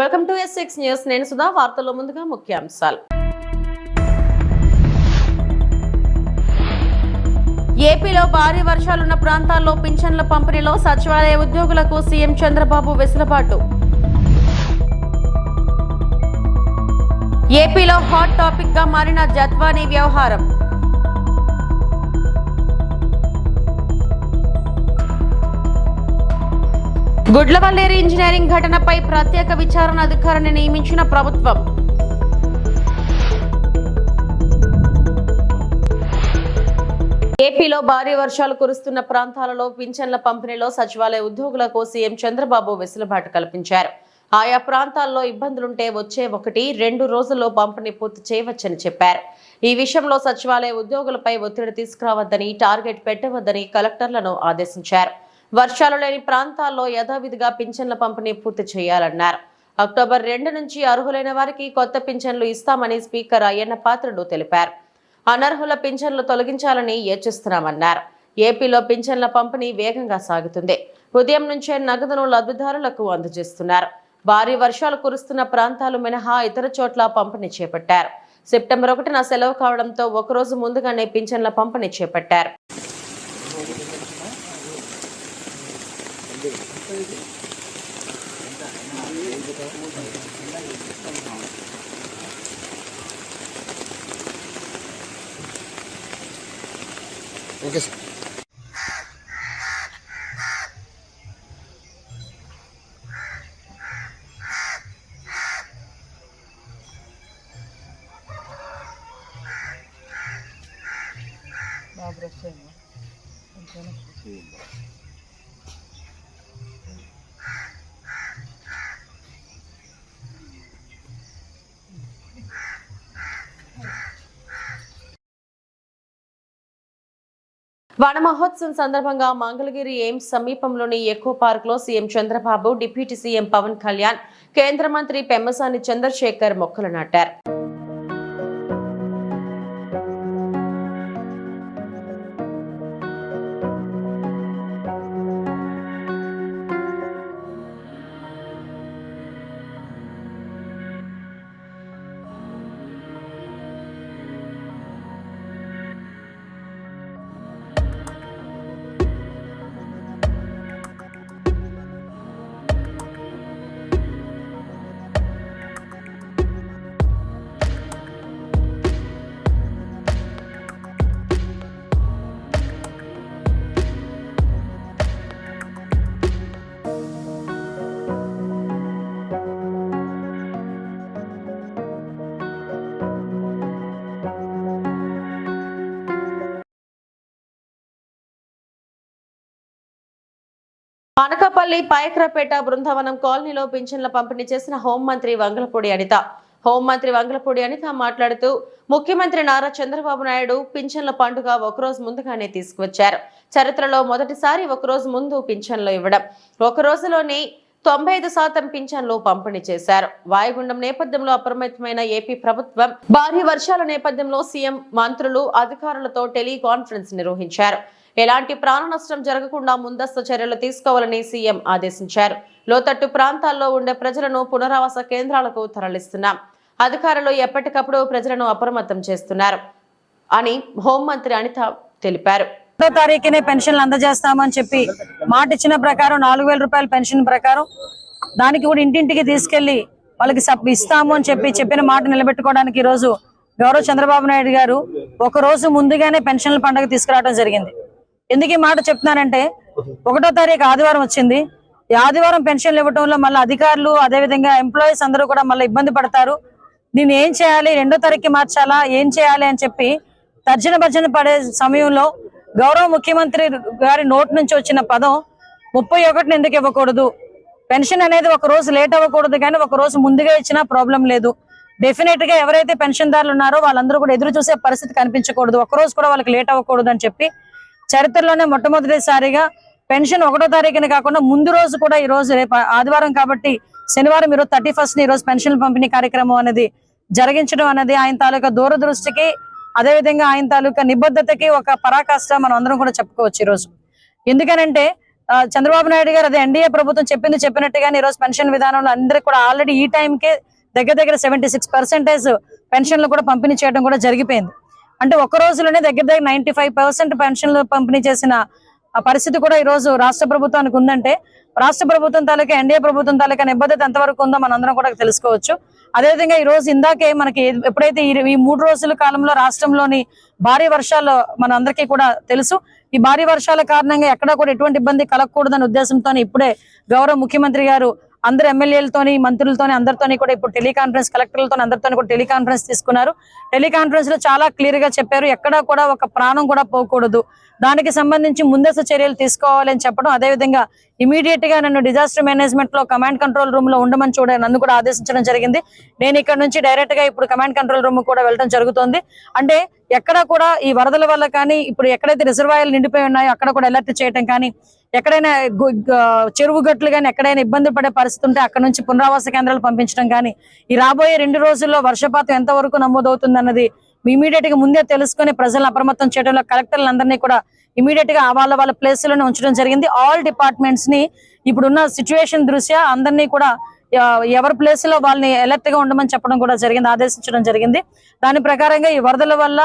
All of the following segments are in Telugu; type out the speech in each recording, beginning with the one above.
Welcome to S6 news. నేను సుధా. వార్తల్లో ముందుగా ముఖ్యాంశాలు. ఏపీలో భారీ వర్షాలున్న ప్రాంతాల్లో పింఛన్ల పంపిణీలో సచివాలయ ఉద్యోగులకు సీఎం చంద్రబాబు వెసులుబాటు. ఏపీలో హాట్ టాపిక్ గా మారిన జత్వానీ వ్యవహారం. గుడ్లవల్లేరు ఇంజనీరింగ్ ఘటనపై ప్రత్యేక విచారణ అధికారిని నియమించిన ప్రభుత్వం. ఏపీలో భారీ వర్షాలు కురుస్తున్న ప్రాంతాలలో పింఛన్ల పంపిణీలో సచివాలయ ఉద్యోగులకు సీఎం చంద్రబాబు వెసులుబాటు కల్పించారు. ఆయా ప్రాంతాల్లో ఇబ్బందులుంటే వచ్చే 1-2 రోజుల్లో పంపిణీ పూర్తి చేయవచ్చని చెప్పారు. ఈ విషయంలో సచివాలయ ఉద్యోగులపై ఒత్తిడి తీసుకురావద్దని, టార్గెట్ పెట్టవద్దని కలెక్టర్లను ఆదేశించారు. వర్షాలు లేని ప్రాంతాల్లో యథావిధిగా పింఛన్ల పంపిణీ పూర్తి చేయాలన్నారు. అక్టోబర్ 2 నుంచి అర్హులైన వారికి కొత్త పింఛన్లు ఇస్తామని స్పీకర్ అయ్యన్న పాత్రుడు తెలిపారు. అనర్హుల పింఛన్లు తొలగించాలని యోచిస్తున్నామన్నారు. ఏపీలో పింఛన్ల పంపిణీ వేగంగా సాగుతుంది. ఉదయం నుంచే నగదును లబ్ధిదారులకు అందజేస్తున్నారు. భారీ వర్షాలు కురుస్తున్న ప్రాంతాలు మినహా ఇతర చోట్ల పంపిణీ చేపట్టారు. సెప్టెంబర్ 1న సెలవు కావడంతో ఒకరోజు ముందుగానే పింఛన్ల పంపిణీ చేపట్టారు. Okay sir. వన మహోత్సవం సందర్భంగా మంగళగిరి ఎయిమ్స్ సమీపంలోని ఎకో పార్క్ లో CM Chandrababu, deputy CM Pawan Kalyan, కేంద్ర మంత్రి పెమ్మసాని చంద్రశేఖర్ మొక్కలు నాటారు. అనకాపల్లి పాయక్రపేట బృందావనం కాలనీలో పింఛన్ల పంపిణీ చేసిన హోంమంత్రి వంగలపూడి అనిత. హోంమంత్రి వంగలపూడి అనిత మాట్లాడుతూ, ముఖ్యమంత్రి నారా చంద్రబాబు నాయుడు పింఛన్ల పండుగ ఒకరోజు ముందుగానే తీసుకువచ్చారు. చరిత్రలో మొదటిసారి ఒకరోజు ముందు పింఛన్లు ఇవ్వడం, ఒక రోజులోనే 95% పింఛన్లు పంపిణీ చేశారు. వాయుగుండం నేపథ్యంలో అప్రమత్తమైన ఏపీ ప్రభుత్వం భారీ వర్షాల నేపథ్యంలో సీఎం, మంత్రులు, అధికారులతో టెలికాన్ఫరెన్స్ నిర్వహించారు. ఎలాంటి ప్రాణ నష్టం జరగకుండా ముందస్తు చర్యలు తీసుకోవాలని సీఎం ఆదేశించారు. లోతట్టు ప్రాంతాల్లో ఉండే ప్రజలను పునరావాస కేంద్రాలకు తరలిస్తున్నాం. అధికారులు ఎప్పటికప్పుడు ప్రజలను అప్రమత్తం చేస్తున్నారు అని హోంమంత్రి అనిత తెలిపారు. 1వ తారీఖునే పెన్షన్లు అందజేస్తామని చెప్పి మాట ఇచ్చిన ప్రకారం 4000 రూపాయల పెన్షన్ ప్రకారం దానికి కూడా ఇంటింటికి తీసుకెళ్లి వాళ్ళకి ఇస్తాము అని చెప్పిన మాట నిలబెట్టుకోవడానికి ఈ రోజు గౌరవ చంద్రబాబు నాయుడు గారు ఒక రోజు ముందుగానే పెన్షన్ల పండుగ తీసుకురావడం జరిగింది. ఎందుకు ఈ మాట చెప్తున్నానంటే, 1వ తారీఖు ఆదివారం వచ్చింది. ఈ ఆదివారం పెన్షన్లు ఇవ్వడంలో మళ్ళీ అధికారులు, అదేవిధంగా ఎంప్లాయీస్ అందరూ కూడా మళ్ళీ ఇబ్బంది పడతారు. దీన్ని ఏం చేయాలి, 2వ తారీఖుకి మార్చాలా, ఏం చేయాలి అని చెప్పి తర్జన భర్జన పడే సమయంలో గౌరవ ముఖ్యమంత్రి గారి నోటి నుంచి వచ్చిన పదం 31ని ఎందుకు ఇవ్వకూడదు, పెన్షన్ అనేది ఒక రోజు లేట్ అవ్వకూడదు, కానీ ఒక రోజు ముందుగా ఇచ్చినా ప్రాబ్లం లేదు. డెఫినెట్ గా ఎవరైతే పెన్షన్దారులు ఉన్నారో వాళ్ళందరూ కూడా ఎదురు చూసే పరిస్థితి కనిపించకూడదు, ఒక రోజు కూడా వాళ్ళకి లేట్ అవ్వకూడదు అని చెప్పి చరిత్రలోనే మొట్టమొదటిసారిగా పెన్షన్ 1వ తారీఖున కాకుండా ముందు రోజు కూడా ఈ రోజు రేపు ఆదివారం కాబట్టి శనివారం ఈరోజు 31st ఈ రోజు పెన్షన్ పంపిణీ కార్యక్రమం అనేది జరిగించడం అనేది ఆయన తాలూకా దూరదృష్టికి, అదేవిధంగా ఆయన తాలూకా నిబద్ధతకి ఒక పరాకాష్ట మనం అందరం కూడా చెప్పుకోవచ్చు ఈ రోజు. ఎందుకనంటే చంద్రబాబు నాయుడు గారు అదే ఎన్డీఏ ప్రభుత్వం చెప్పినట్టుగానే ఈ రోజు పెన్షన్ విధానంలో అందరికి కూడా ఆల్రెడీ ఈ టైంకే దగ్గర 76% పెన్షన్లు కూడా పంపిణీ చేయడం కూడా జరిగిపోయింది. అంటే ఒక రోజులోనే దగ్గర 95% పెన్షన్లు పంపిణీ చేసిన ఆ పరిస్థితి కూడా ఈ రోజు రాష్ట్ర ప్రభుత్వానికి ఉందంటే రాష్ట్ర ప్రభుత్వం తాలూకా ఎన్డీఏ ప్రభుత్వం తాలూకా నిబద్ధత ఎంతవరకు ఉందో మనందరం కూడా తెలుసుకోవచ్చు. అదేవిధంగా ఈ రోజు ఇందాకే మనకి ఎప్పుడైతే ఈ 3 రోజుల కాలంలో రాష్ట్రంలోని భారీ వర్షాలు మన అందరికీ కూడా తెలుసు. ఈ భారీ వర్షాల కారణంగా ఎక్కడా కూడా ఎటువంటి ఇబ్బంది కలగకూడదనే ఉద్దేశంతో ఇప్పుడే గౌరవ ముఖ్యమంత్రి గారు అందరు ఎమ్మెల్యేలతోని మంత్రులతోని అందరితోని కూడా ఇప్పుడు టెలికాన్ఫరెన్స్ కలెక్టర్లతో అందరితోని కూడా టెలికాన్ఫరెన్స్ తీసుకున్నారు. టెలికాన్ఫరెన్స్ లో చాలా క్లియర్ గా చెప్పారు, ఎక్కడా కూడా ఒక ప్రాణం కూడా పోకూడదు, దానికి సంబంధించి ముందస్తు చర్యలు తీసుకోవాలని చెప్పడం. అదేవిధంగా ఇమీడియట్ గా నన్ను డిజాస్టర్ మేనేజ్మెంట్ లో కమాండ్ కంట్రోల్ రూమ్ లో ఉండమని నన్ను కూడా ఆదేశించడం జరిగింది. నేను ఇక్కడ నుంచి డైరెక్ట్ గా ఇప్పుడు కమాండ్ కంట్రోల్ రూమ్ కూడా వెళ్ళడం జరుగుతుంది. అంటే ఎక్కడ కూడా ఈ వరదల వల్ల కానీ ఇప్పుడు ఎక్కడైతే రిజర్వాయర్లు నిండిపోయి ఉన్నాయో అక్కడ కూడా అలర్ట్ చేయడం కానీ, ఎక్కడైనా చెరువు గట్లు కానీ ఎక్కడైనా ఇబ్బంది పడే పరిస్థితి ఉంటే అక్కడ నుంచి పునరావాస కేంద్రాలు పంపించడం కానీ, ఈ రాబోయే 2 రోజుల్లో వర్షపాతం ఎంతవరకు నమోదవుతుంది అన్నది ఇమీడియట్ గా ముందే తెలుసుకుని ప్రజలను అప్రమత్తం చేయడంలో కలెక్టర్లందరినీ కూడా ఇమీడియట్ గా వాళ్ళ ప్లేస్ లోనే ఉంచడం జరిగింది. ఆల్ డిపార్ట్మెంట్స్ ని ఇప్పుడున్న సిచ్యువేషన్ దృష్ట్యా అందరినీ కూడా ఎవరి ప్లేస్ లో వాళ్ళని అలర్ట్ గా ఉండమని చెప్పడం కూడా జరిగింది, ఆదేశించడం జరిగింది. దాని ప్రకారంగా ఈ వరదల వల్ల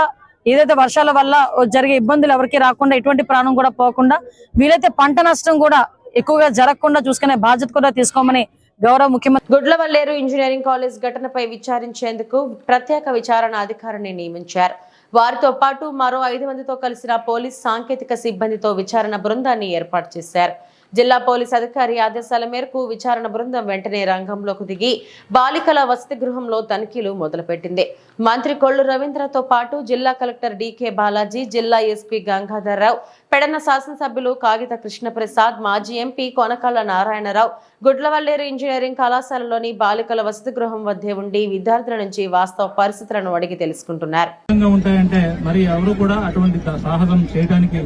ఏదైతే వర్షాల వల్ల జరిగే ఇబ్బందులు ఎవరికి రాకుండా ఎటువంటి ప్రాణం కూడా పోకుండా వీలైతే పంట నష్టం కూడా ఎక్కువగా జరగకుండా చూసుకునే బాధ్యత కూడా తీసుకోమని గౌరవ ముఖ్యమంత్రి. గుడ్లవల్లేరు ఇంజనీరింగ్ కాలేజ్ ఘటనపై విచారించేందుకు ప్రత్యేక విచారణ అధికారిని నియమించారు. వారితో పాటు మరో 5 మందితో కలిసిన పోలీస్ సాంకేతిక సిబ్బందితో విచారణ బృందాన్ని ఏర్పాటు చేశారు. జిల్లా పోలీస్ అధికారి ఆదేశాల మేరకు విచారణ బృందం వెంటనే రంగంలోకి దిగి బాలికల వసతి గృహంలో తనిఖీలు మొదలుపెట్టింది. మంత్రి కొల్లు రవీంద్రతో పాటు జిల్లా కలెక్టర్ డీకే బాలాజీ, జిల్లా ఎస్పీ గంగాధర్ రావు, పెడన శాసనసభ్యులు కాగిత కృష్ణప్రసాద్, మాజీ ఎంపీ కొనకళ్ళ నారాయణరావు గుడ్లవల్లేరు ఇంజనీరింగ్ కళాశాలలోని బాలికల వసతి గృహం వద్దే ఉండి విద్యార్థుల నుంచి వాస్తవ పరిస్థితులను అడిగి తెలుసుకుంటున్నారు. ఉంటాయంటే మరి ఎవరు కూడా అటువంటి సాహసం చేయడానికి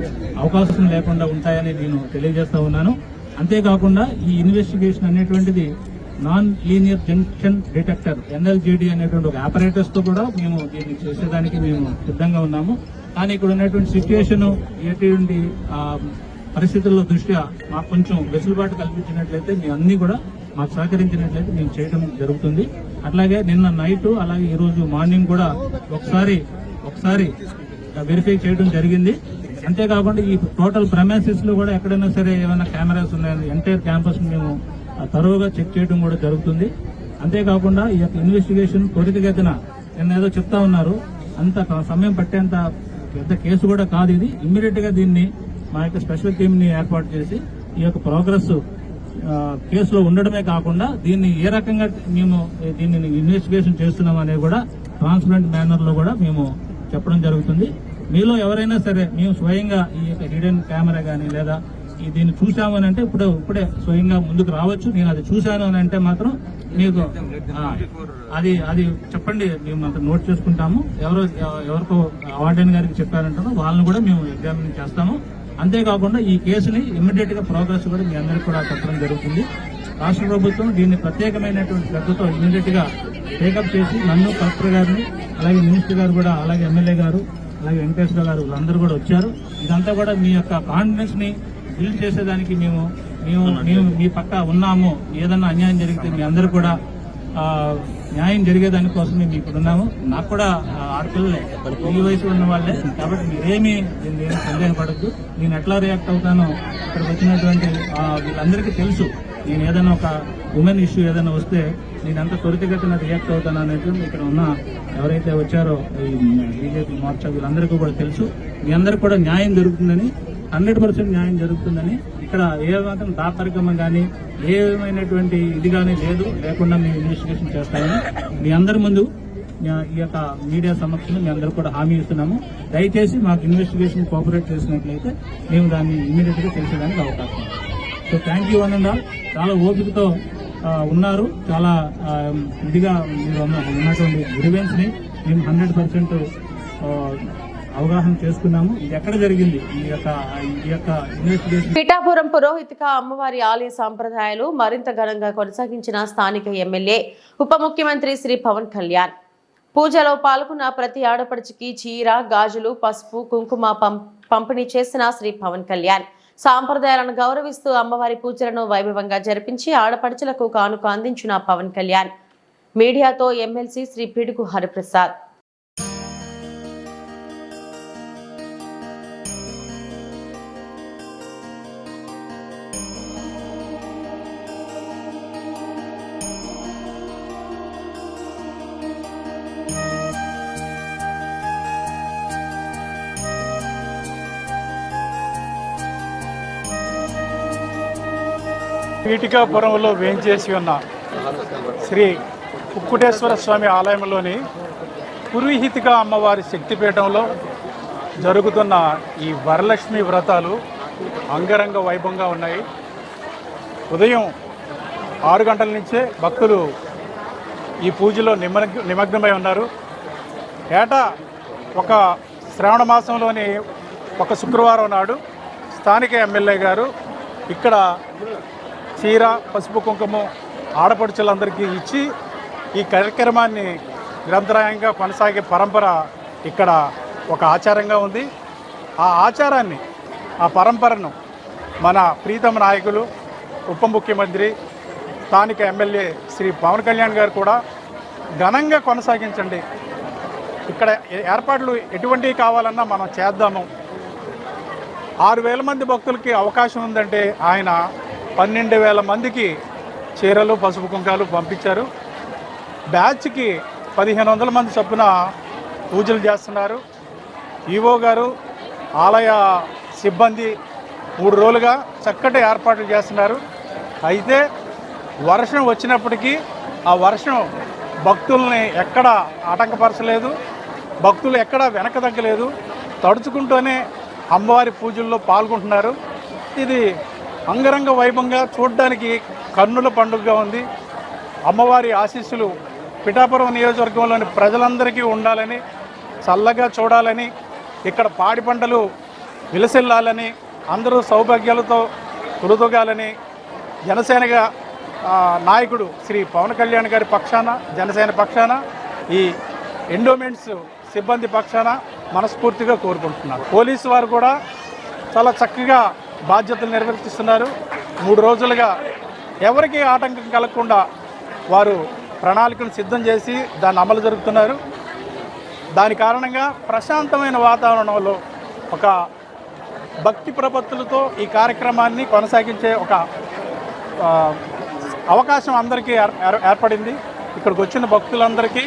అవకాశం లేకుండా ఉంటాయని నేను తెలియజేస్తా ఉన్నాను. అంతేకాకుండా ఈ ఇన్వెస్టిగేషన్ అనేటువంటిది non linear junction detector NLGD అనేటువంటి ఒక ఆపరేటర్స్ తో కూడా మేము దీన్ని చేసేదానికి మేము సిద్ధంగా ఉన్నాము. కానీ ఇక్కడ ఉన్నటువంటి సిచ్యువేషన్ ఎటువంటి పరిస్థితుల్లో దృష్ట్యా మాకు కొంచెం వెసులుబాటు కల్పించినట్లయితే మేము అన్ని కూడా మాకు సహకరించినట్లయితే మేము చేయడం జరుగుతుంది. అట్లాగే నిన్న నైట్ అలాగే ఈ రోజు మార్నింగ్ కూడా ఒకసారి వెరిఫై చేయడం జరిగింది. అంతేకాకుండా ఈ టోటల్ ప్రెమైసెస్ లో కూడా ఎక్కడైనా సరే ఏమైనా కెమెరాస్ ఉన్నాయని ఎంటైర్ క్యాంపస్ మేము తరువుగా చెక్ చేయడం కూడా జరుగుతుంది. అంతేకాకుండా ఈ యొక్క ఇన్వెస్టిగేషన్ త్వరితగతిన నిన్న ఏదో చెప్తా ఉన్నారు, అంత సమయం పట్టేంత పెద్ద కేసు కూడా కాదు ఇది. ఇమ్మీడియట్ గా దీన్ని మా యొక్క స్పెషల్ టీమ్ ని ఏర్పాటు చేసి ఈ యొక్క ప్రోగ్రెస్ కేసులో ఉండడమే కాకుండా దీన్ని ఏ రకంగా మేము దీన్ని ఇన్వెస్టిగేషన్ చేస్తున్నాం అనేది కూడా ట్రాన్స్పరెంట్ మేనర్ లో కూడా మేము చెప్పడం జరుగుతుంది. మీలో ఎవరైనా సరే మేము స్వయంగా ఈ యొక్క హిడెన్ కెమెరా కానీ లేదా దీన్ని చూసాము అని అంటే ఇప్పుడే స్వయంగా ముందుకు రావచ్చు. నేను అది చూశాను అని అంటే మాత్రం మీకు అది చెప్పండి, మేము అంత నోట్ చేసుకుంటాము. ఎవరికో వార్డెన్ గారికి చెప్పారంటారో వాళ్ళని కూడా మేము ఎగ్జామిన్ చేస్తాము. అంతేకాకుండా ఈ కేసుని ఇమ్మీడియట్ గా ప్రోగ్రెస్ కూడా మీ అందరికీ కూడా చెప్పడం జరుగుతుంది. రాష్ట్ర ప్రభుత్వం దీన్ని ప్రత్యేకమైనటువంటి శ్రద్ధతో ఇమ్మీడియట్ గా టేకప్ చేసి నన్ను, కలెక్టర్ గారిని, అలాగే మినిస్టర్ గారు కూడా, అలాగే ఎమ్మెల్యే గారు, అలాగే వెంకటేశ్వర గారు వీళ్ళందరూ కూడా వచ్చారు. ఇదంతా కూడా మీ యొక్క కాన్ఫిడెన్స్ ని బిల్డ్ చేసేదానికి మేము మీ పక్క ఉన్నాము. ఏదన్నా అన్యాయం జరిగితే మీ అందరూ కూడా న్యాయం జరిగేదానికోసం మేము ఇప్పుడు ఉన్నాము. నాకు కూడా ఆడపిల్లలే, ఈ వయసు ఉన్న వాళ్ళే, కాబట్టి మీరేమీ సందేహపడద్దు. నేను ఎట్లా రియాక్ట్ అవుతానో ఇక్కడికి వచ్చినటువంటి వీళ్ళందరికీ తెలుసు. నేను ఏదైనా ఒక ఉమెన్ ఇష్యూ ఏదైనా వస్తే నేను ఎంత త్వరితగతిన రియాక్ట్ అవుతాను అనేది ఇక్కడ ఉన్న ఎవరైతే వచ్చారో ఈ బీజేపీ మోర్చా వీళ్ళందరికీ కూడా తెలుసు. మీ అందరికీ కూడా న్యాయం జరుగుతుందని, 100% న్యాయం జరుగుతుందని, ఇక్కడ ఏ మాత్రం తాత్పరికం కానీ ఏమైనటువంటి ఇది కానీ లేకుండా మేము ఇన్వెస్టిగేషన్ చేస్తామని మీ అందరి ముందు ఈ యొక్క మీడియా సమక్షంలో మీ అందరూ కూడా హామీ ఇస్తున్నాము. దయచేసి మాకు ఇన్వెస్టిగేషన్ కోఆపరేట్ చేసినట్లయితే మేము దాన్ని ఇమీడియట్ గా చేసేదానికి అవకాశం ఉంది. So thank you one and all. చాలా ఓపికతో ఉన్నారు. చాలా ఇదిగా మీరు ఉన్నటువంటి గ్రీవెన్స్ ని మేము 100% అవగాహన చేసుకున్నాము. ఇది ఎక్కడ జరిగింది ఈ యొక్క ఇన్వెస్టిగేషన్. పిఠాపురం పురోహితిక అమ్మవారి ఆలయ సాంప్రదాయాలు మరింత ఘనంగా కొనసాగించిన స్థానిక ఎమ్మెల్యే, ఉప ముఖ్యమంత్రి శ్రీ పవన్ కళ్యాణ్. పూజలో పాల్గొన్న ప్రతి ఆడపడుచుకి చీర, గాజులు, పసుపు, కుంకుమ పంపిణీ చేసిన శ్రీ పవన్ కళ్యాణ్ సాంప్రదాయాలను గౌరవిస్తూ అమ్మవారి పూజలను వైభవంగా జరిపించి ఆడపడుచులకు కానుక అందించిన పవన్ కళ్యాణ్. మీడియాతో ఎమ్మెల్సీ శ్రీ పిడుగు హరిప్రసాద్. పీఠికాపురంలో వేంచేసి ఉన్న శ్రీ కుక్కుటేశ్వర స్వామి ఆలయంలోని పురోహితిక అమ్మవారి శక్తిపీఠంలో జరుగుతున్న ఈ వరలక్ష్మి వ్రతాలు అంగరంగ వైభవంగా ఉన్నాయి. ఉదయం 6 గంటల నుంచే భక్తులు ఈ పూజలో నిమగ్నమై ఉన్నారు. ఏటా ఒక శ్రావణ మాసంలోని ఒక శుక్రవారం నాడు స్థానిక ఎమ్మెల్యే గారు ఇక్కడ చీర, పసుపు, కుంకుమ ఆడపడుచులందరికీ ఇచ్చి ఈ కార్యక్రమాన్ని నిరంతరాయంగా కొనసాగే పరంపర ఇక్కడ ఒక ఆచారంగా ఉంది. ఆ ఆచారాన్ని, ఆ పరంపరను మన ప్రీతమ నాయకులు, ఉప ముఖ్యమంత్రి, స్థానిక ఎమ్మెల్యే శ్రీ పవన్ కళ్యాణ్ గారు కూడా ఘనంగా కొనసాగించండి. ఇక్కడ ఏర్పాట్లు ఎటువంటివి కావాలన్నా మనం చేద్దాము. 6,000 మంది భక్తులకి అవకాశం ఉందంటే ఆయన 12,000 మందికి చీరలు, పసుపు కుంకాలు పంపించారు. బ్యాచ్కి 1,500 మంది చొప్పున పూజలు చేస్తున్నారు. ఈవో గారు, ఆలయ సిబ్బంది 3 రోజులుగా చక్కటి ఏర్పాట్లు చేస్తున్నారు. అయితే వర్షం వచ్చినప్పటికీ ఆ వర్షం భక్తుల్ని ఎక్కడ ఆటంకపరచలేదు, భక్తులు ఎక్కడ వెనక తగ్గలేదు. తడుచుకుంటూనే అమ్మవారి పూజల్లో పాల్గొంటున్నారు. ఇది అంగరంగ వైభవంగా చూడడానికి కన్నుల పండుగగా ఉంది. అమ్మవారి ఆశీస్సులు పిఠాపురం నియోజకవర్గంలోని ప్రజలందరికీ ఉండాలని, చల్లగా చూడాలని, ఇక్కడ పాడి పంటలు విలసిల్లాలని, అందరూ సౌభాగ్యాలతో తొలుతొగాలని జనసేనగా నాయకుడు శ్రీ పవన్ కళ్యాణ్ గారి పక్షాన, జనసేన పక్షాన, ఈ ఎండోమెంట్స్ సిబ్బంది పక్షాన మనస్ఫూర్తిగా కోరుకుంటున్నారు. పోలీసు వారు కూడా చాలా చక్కగా బాధ్యతలు నిర్వర్తిస్తున్నారు. 3 రోజులుగా ఎవరికి ఆటంకం కలగకుండా వారు ప్రణాళికలు సిద్ధం చేసి దాన్ని అమలు జరుపుతున్నారు. దాని కారణంగా ప్రశాంతమైన వాతావరణంలో ఒక భక్తి ప్రపత్తులతో ఈ కార్యక్రమాన్ని కొనసాగించే ఒక అవకాశం అందరికీ ఏర్పడింది. ఇక్కడికి వచ్చిన భక్తులందరికీ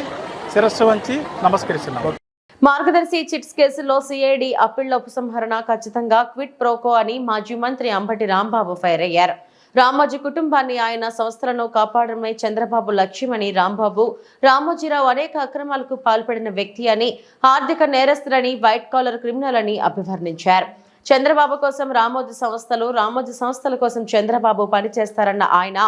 శిరస్సు వంచి నమస్కరిస్తున్నాం. మార్గదర్శి చిట్స్ కేసులో సిఐడి అప్పీళ్ల ఉపసంహరణ ఖచ్చితంగా క్విట్ ప్రోకో అని మాజీ మంత్రి అంబటి రాంబాబు ఫైర్ అయ్యారు. రామోజీ కుటుంబాన్ని, ఆయన సంస్థలను కాపాడడమే చంద్రబాబు లక్ష్యమని రాంబాబు, రామోజీరావు అనేక అక్రమాలకు పాల్పడిన వ్యక్తి అని, ఆర్థిక నేరస్తులని, వైట్ కాలర్ క్రిమినల్ అని అభివర్ణించారు. చంద్రబాబు కోసం రామోజీ సంస్థలు, రామోజీ సంస్థల కోసం చంద్రబాబు పనిచేస్తారన్న ఆయన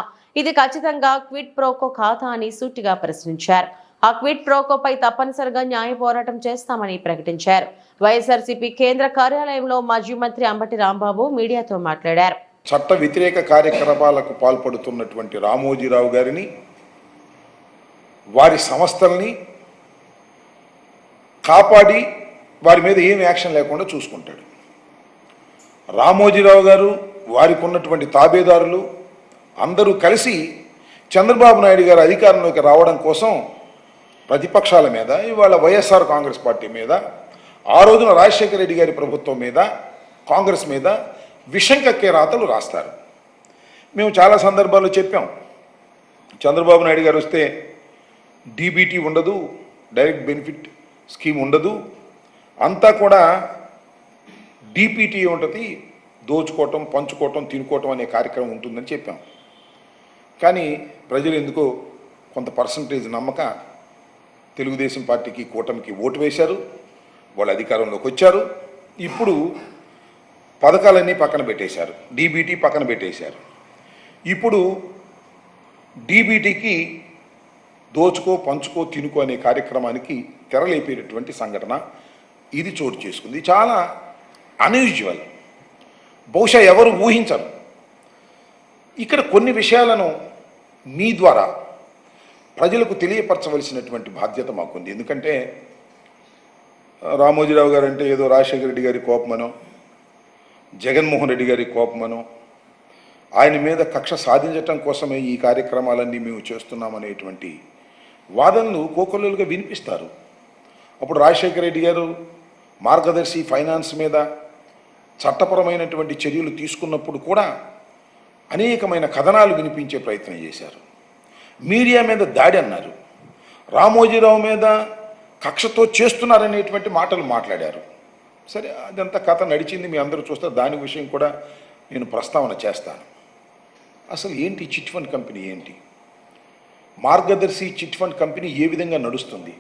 ఇది ఖచ్చితంగా క్విట్ ప్రోకో కాదా అని సూటిగా ప్రశ్నించారు. ఆ క్విట్ ప్రోకోపై తప్పనిసరిగా న్యాయ పోరాటం చేస్తామని ప్రకటించారు. వైఎస్ఆర్సీపీ కేంద్ర కార్యాలయంలో మాజీ మంత్రి అంబటి రాంబాబు మీడియాతో మాట్లాడారు. చట్ట వ్యతిరేక కార్యకలాపాలకు పాల్పడుతున్నటువంటి రామోజీరావు గారిని, వారి సంస్థల్ని కాపాడి వారి మీద ఏం యాక్షన్ లేకుండా చూసుకుంటాడు. రామోజీరావు గారు, వారికి ఉన్నటువంటి తాబేదారులు అందరూ కలిసి చంద్రబాబు నాయుడు గారు అధికారంలోకి రావడం కోసం ప్రతిపక్షాల మీద, ఇవాళ వైఎస్ఆర్ కాంగ్రెస్ పార్టీ మీద, ఆ రోజున రాజశేఖర రెడ్డి గారి ప్రభుత్వం మీద, కాంగ్రెస్ మీద విషం కక్కే రాతలు రాస్తారు. మేము చాలా సందర్భాల్లో చెప్పాం, చంద్రబాబు నాయుడు గారు వస్తే డీబీటీ ఉండదు, డైరెక్ట్ బెనిఫిట్ స్కీమ్ ఉండదు, అంతా కూడా డీపీటీ ఉంటుంది, దోచుకోవటం, పంచుకోవటం, తినుకోవటం అనే కార్యక్రమం ఉంటుందని చెప్పాం. కానీ ప్రజలు ఎందుకో కొంత పర్సంటేజ్ నమ్మక తెలుగుదేశం పార్టీకి, కూటమికి ఓటు వేశారు. వాళ్ళు అధికారంలోకి వచ్చారు. ఇప్పుడు పథకాలన్నీ పక్కన పెట్టేశారు, డీబీటీ పక్కన పెట్టేశారు. ఇప్పుడు డీబీటీకి దోచుకో, పంచుకో, తినుకో అనే కార్యక్రమానికి తెరలేపేటటువంటి సంఘటన ఇది చోటు చేసుకుంది. చాలా అన్యూజువల్, బహుశా ఎవరు ఊహించరు. ఇక్కడ కొన్ని విషయాలను మీ ద్వారా ప్రజలకు తెలియపరచవలసినటువంటి బాధ్యత మాకుంది. ఎందుకంటే రామోజీరావు గారు అంటే ఏదో రాజశేఖర రెడ్డి గారి కోపమనో, జగన్మోహన్ రెడ్డి గారి కోపమనో ఆయన మీద కక్ష సాధించటం కోసమే ఈ కార్యక్రమాలన్నీ మేము చేస్తున్నామనేటువంటి వాదనలు కోకొల్లులుగా వినిపిస్తారు. అప్పుడు రాజశేఖర రెడ్డి గారు మార్గదర్శి ఫైనాన్స్ మీద చట్టపరమైనటువంటి చర్యలు తీసుకున్నప్పుడు కూడా అనేకమైన కథనాలు వినిపించే ప్రయత్నం చేశారు. మీడియా మీద దాడి అన్నారు. రామోజీరావు మీద కక్షతో చేస్తున్నారనేటువంటి మాటలు మాట్లాడారు. సరే, అదంతా కథ నడిచింది, మీ అందరూ చూస్తారు. దాని విషయం కూడా నేను ప్రస్తావన చేస్తాను. అసలు ఏంటి చిట్ ఫండ్ కంపెనీ ఏంటి? మార్గదర్శి చిట్ ఫండ్ కంపెనీ ఏ విధంగా నడుస్తుంది?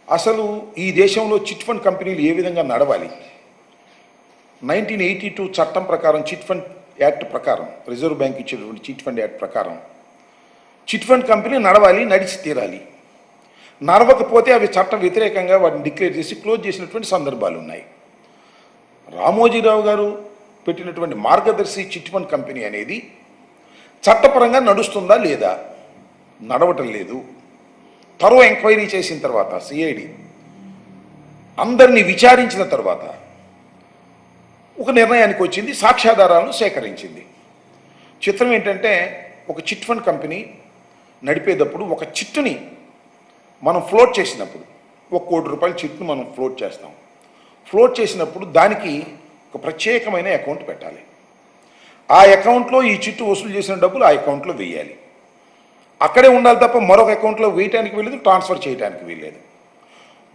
అసలు ఈ దేశంలో చిట్ ఫండ్ కంపెనీలు ఏ విధంగా నడవాలి? 1982 చట్టం ప్రకారం, చిట్ ఫండ్ యాక్ట్ ప్రకారం, రిజర్వ్ బ్యాంక్ ఇచ్చేటువంటి చిట్ ఫండ్ యాక్ట్ ప్రకారం చిట్ ఫండ్ కంపెనీ నడవాలి, నడిచి తీరాలి. నడవకపోతే అవి చట్ట వ్యతిరేకంగా వాటిని డిక్లేర్ చేసి క్లోజ్ చేసినటువంటి సందర్భాలు ఉన్నాయి. రామోజీరావు గారు పెట్టినటువంటి మార్గదర్శి చిట్ ఫండ్ కంపెనీ అనేది చట్టపరంగా నడుస్తుందా లేదా? నడవటం లేదు. త్వరగా ఎంక్వైరీ చేసిన తర్వాత సిఐడి అందరినీ విచారించిన తర్వాత ఒక నిర్ణయానికి వచ్చింది, సాక్ష్యాధారాలను సేకరించింది. చిత్రం ఏంటంటే, ఒక చిట్ ఫండ్ కంపెనీ నడిపేటప్పుడు ఒక చిట్టుని మనం ఫ్లోట్ చేసినప్పుడు, ₹1 కోటి చిట్టును మనం ఫ్లోట్ చేస్తాం. ఫ్లోట్ చేసినప్పుడు దానికి ఒక ప్రత్యేకమైన అకౌంట్ పెట్టాలి. ఆ అకౌంట్లో ఈ చిట్టు వసూలు చేసిన డబ్బులు ఆ అకౌంట్లో వేయాలి. అక్కడే ఉండాలి తప్ప మరొక అకౌంట్లో వేయడానికి వీల్లేదు, ట్రాన్స్ఫర్ చేయడానికి వీల్లేదు.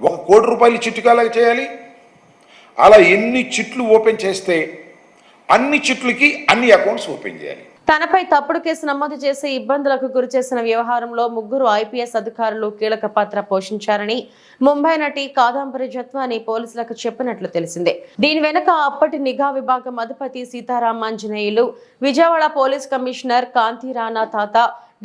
₹1 కోటి చిట్టుగా అలాగే చేయాలి. అలా ఎన్ని చిట్లు ఓపెన్ చేస్తే అన్ని చిట్లకి అన్ని అకౌంట్స్ ఓపెన్ చేయాలి. తనపై తప్పుడు కేసు నమోదు చేసి ఇబ్బందులకు గురి చేసిన వ్యవహారంలో 3 ఐపీఎస్ అధికారులు కీలక పాత్ర పోషించారని ముంబై నటి కాదంబరి జత్వాని పోలీసులకు చెప్పినట్లు తెలిసిందే. దీని వెనుక అప్పటి నిఘా విభాగం అధిపతి సీతారామాంజనేయులు, విజయవాడ పోలీస్ కమిషనర్ కాంతి రాణా తాత,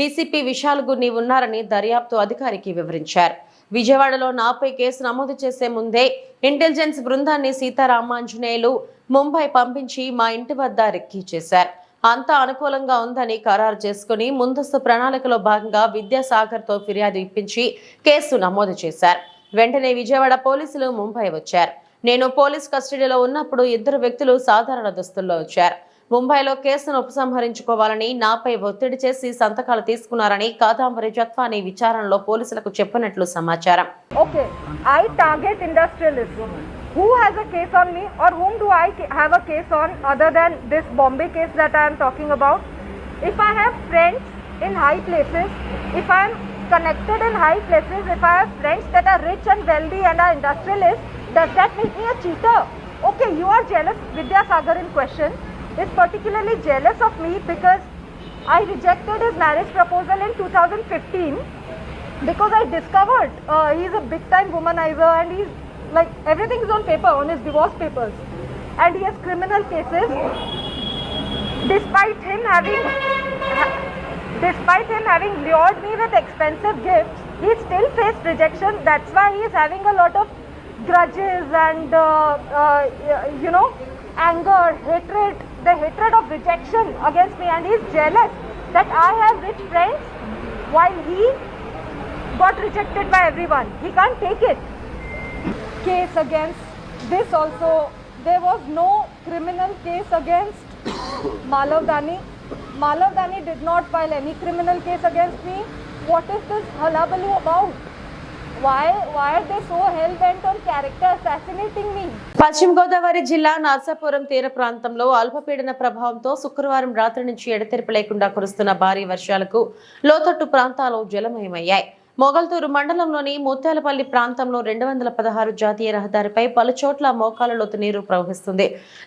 డీసీపీ విశాల్ గున్ని ఉన్నారని దర్యాప్తు అధికారికి వివరించారు. విజయవాడలో నాపై కేసు నమోదు చేసే ముందే ఇంటెలిజెన్స్ బృందాన్ని సీతారామాంజనేయులు ముంబై పంపించి మా ఇంటి వద్ద రెక్కీ చేశారు. అంతా అనుకూలంగా ఉందని ఖరారు చేసుకుని ముందస్తు ప్రణాళికలో భాగంగా విద్యాసాగర్తో ఫిర్యాదు ఇప్పించి కేసు నమోదు చేశారు. వెంటనే విజయవాడ పోలీసులు ముంబై వచ్చారు. నేను పోలీస్ కస్టడీలో ఉన్నప్పుడు 2 వ్యక్తులు సాధారణ దుస్తుల్లో వచ్చారు. ముంబైలో కేసును ఉపసంహరించుకోవాలని నాపై ఒత్తిడి చేసి సంతకాలు తీసుకున్నారని కాదంబరి జత్వాని విచారణలో పోలీసులకు చెప్పినట్లు సమాచారం. Okay, I target industrialists. Who has a case on me, or whom do I have a case on other than this Bombay case that I am talking about? If I have friends in high places, if I am connected in high places, if I have friends that are rich and wealthy and are industrialists, does that make me a cheater? Okay, you are jealous. Vidyasagar in question is particularly jealous of me because I rejected his marriage proposal in 2015 because I discovered he is a big time womanizer and he's like everything is on paper, on his divorce papers, and he has criminal cases. Despite him having lured me with expensive gifts, he still faced rejection. That's why he is having a lot of grudges and anger, hatred, the hatred of rejection against me, and he is jealous that I have rich friends while he got rejected by everyone. He can't take it. Case against this also, there was no criminal case against Malav Dani. Malav Dani did not file any criminal case against me. What is this hullabaloo about? Why are they so hell-bent on character assassinating me? పశ్చిమ గోదావరి జిల్లా నర్సాపురం తీర ప్రాంతంలో అల్పపీడన ప్రభావంతో శుక్రవారం రాత్రి నుంచి ఎడతెరిపి లేకుండా కురుస్తున్న భారీ వర్షాలకు లోతట్టు ప్రాంతాలు జలమయమయ్యాయి. మొగల్తూరు మండలంలోని ముత్యాలపల్లి ప్రాంతంలో 216 జాతీయ రహదారిపై పలుచోట్ల మోకాల లోతు నీరు ప్రవహిస్తుంది.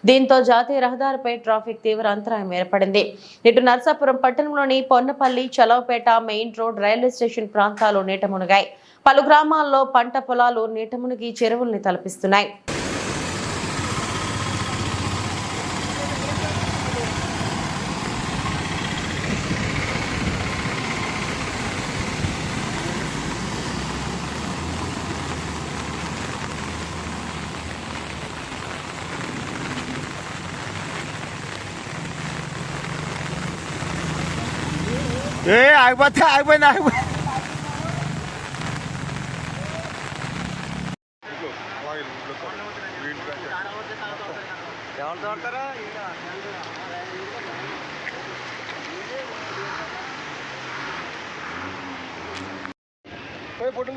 దీంతో జాతీయ రహదారిపై ట్రాఫిక్ తీవ్ర అంతరాయం ఏర్పడింది. ఇటు నర్సాపురం పట్టణంలోని Ponnapalli, Chalavapeta main road, railway station ప్రాంతాలు నీట మునిగాయి. పలు గ్రామాల్లో పంట పొలాలు నీట మునిగి చెరువుల్ని తలపిస్తున్నాయి. ఫోటోలు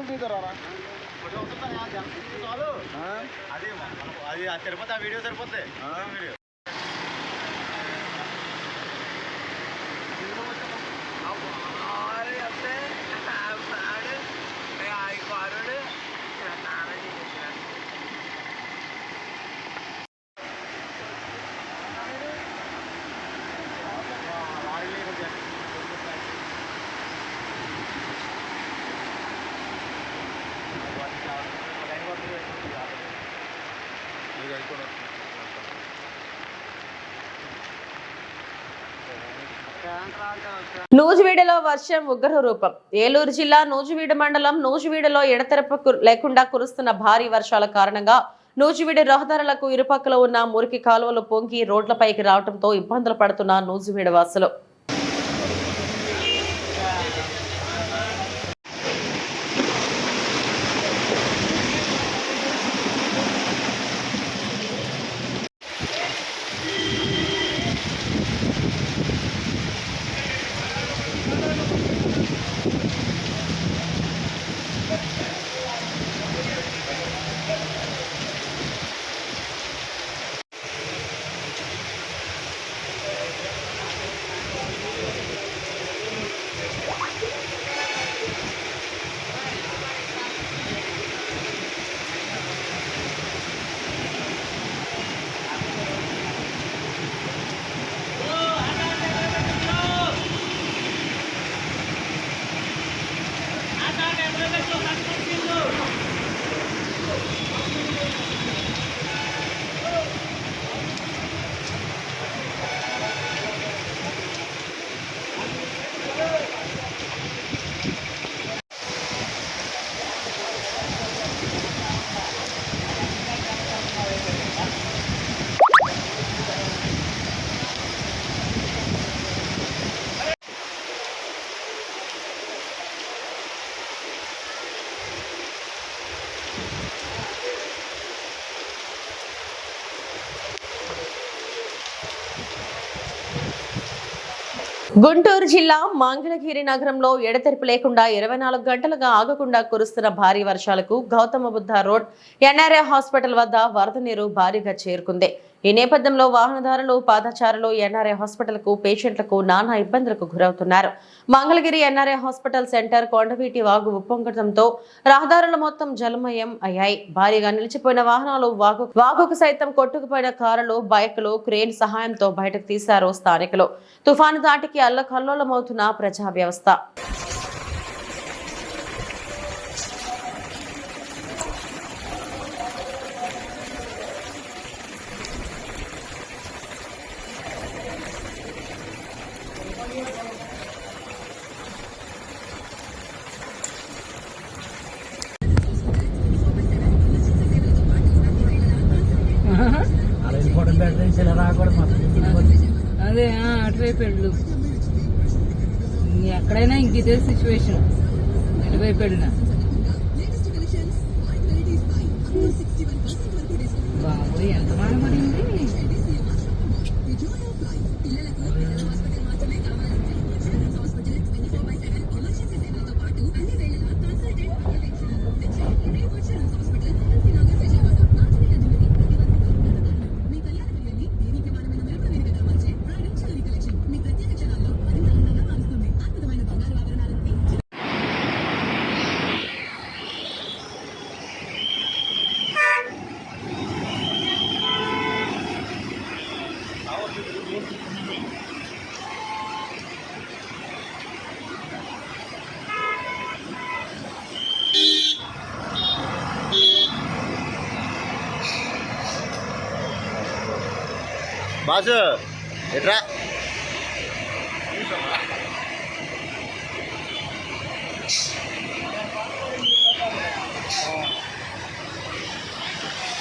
తీస్తారా అది తిరుపతి ఆ వీడియో సరిపోతుంది నూజివీడులో వర్షం ఉగ్ర రూపం. ఏలూరు జిల్లా నూజివీడు మండలం నూజివీడులో ఎడతెరప లేకుండా కురుస్తున్న భారీ వర్షాల కారణంగా నూజివీడు రహదారులకు ఇరుపక్కల ఉన్న మురికి కాలువలు పొంగి రోడ్లపైకి రావడంతో ఇబ్బందులు పడుతున్న నూజివీడు వాసులు. గుంటూరు జిల్లా మంగళగిరి నగరంలో ఎడతెరిపి లేకుండా 24 గంటలుగా ఆగకుండా కురుస్తున్న భారీ వర్షాలకు Gautama Buddha road NRI hospital వద్ద వరద నీరు భారీగా చేరుకుంది. ఈ నేపథ్యంలో వాహనదారులు, పాదచారులు ఎన్ఆర్ఐ హాస్పిటల్ కు పేషెంట్లకు నానా ఇబ్బందులకు గురవుతున్నారు. Mangalagiri NRI hospital centre Kondaveeti Vagu ఉప్పొంగడంతో రహదారులు మొత్తం జలమయం అయ్యాయి. భారీగా నిలిచిపోయిన వాహనాలు, వాగుకు సైతం కొట్టుకుపోయిన కారులు, బైకులు క్రేన్ సహాయంతో బయటకు తీశారు స్థానికులు. తుఫాను దాటికి అల్లకల్లోలమవుతున్న ప్రజా వ్యవస్థ. అదే అటువైపు వెళ్ళు, ఎక్కడైనా ఇంక ఇదే సిచ్యువేషన్. ఎటువైపు వెళ్ళినా బాబు ఎంత బాధపడింది. బాసు ఎట్రా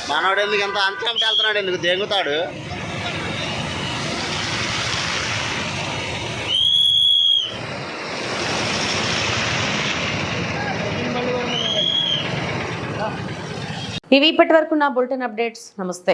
మనోడు ఎందుకు ఎంత అంచంటే వెళ్తున్నాడు, ఎందుకు దెంగుతాడు. ఇవి ఇప్పటి వరకు నా బులెటిన్ అప్డేట్స్. నమస్తే.